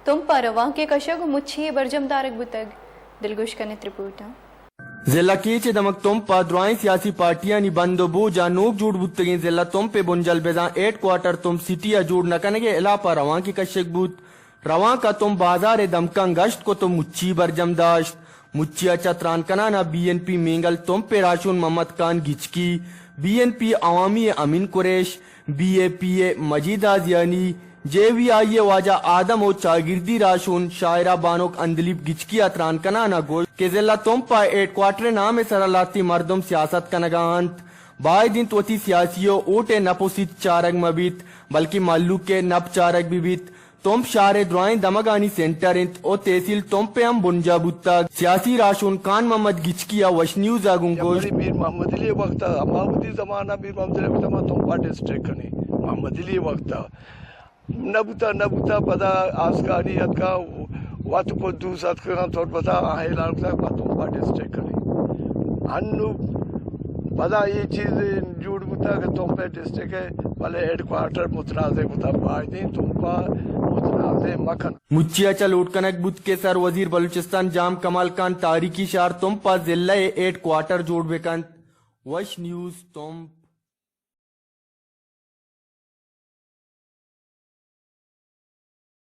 तुम परवा के कशग मुच्छी बरजम तारक बुतग दिलगुश कनित रिपोर्ट జిల్లా కీచి దమక్ తొంప ద్రాయి సియాసి పార్టీయాని బందో బోజా నోక్ జూడ్ బుత్తగిన్ జిల్లా తొంపే బొంజల్ బెజా 8 क्वार्टर तुम सिटिया जूड नकनगे इलापा रवां की कशक बूत रवां का तुम बाजार दमकं गश्त को तुम मुच्छी बरजम दाश्त मुच्छिया चत्रान कनाना बीएनपी मेंगल तुम पे राशुन मोहम्मद खान गिचकी बीएनपी अवामी अमीन कुरैश बीएपीए मजीदा जियानी जेवीआईए वाजा आदम और चागिर्दी राशुन शायरा बानोक अंदलीब गिचकी अतरान कनाना गोश के जिला तोंपा 8 क्वार्टर नाम सरलाती मर्दम सियासत कनगांत बाय दिन तोती सियासियों ओटे नपोसित चारक मबित बल्कि मल्लू के नप चारक बिबित तोम शारे द्रोइन दमगानी सेंटर इंत ओ तहसील तोंपे हम बुंजा बुत्ता सियासी राशुन खान मोहम्मद गिचकिया वश न्यूज आगुंगोश मीर मोहम्मद अली वक्त अमाउदी जमाना मीर मोहम्मद अली तमा तोंपा डिस्ट्रिक्ट कने मोहम्मद अली वक्त नबुता पदा आसकानी अतका वात को दूसत का तोड़ पता आहेलान का तोंपा डिस्ट्रिक्ट कने अन्नु पदा ये चीज जुड़ बुता के तोंपे डिस्ट्रिक्ट है वाले हेडक्वार्टर मुतनाज़े बुता बाय नहीं तोंपा मुतनाज़े मखन मुच्छिया चल उठकनक बुत के सर वजीर बलूचिस्तान जाम कमाल खान तारीखी शार तोंपा जिला 8 क्वार्टर जोड़ बेकंत वश न्यूज तोंप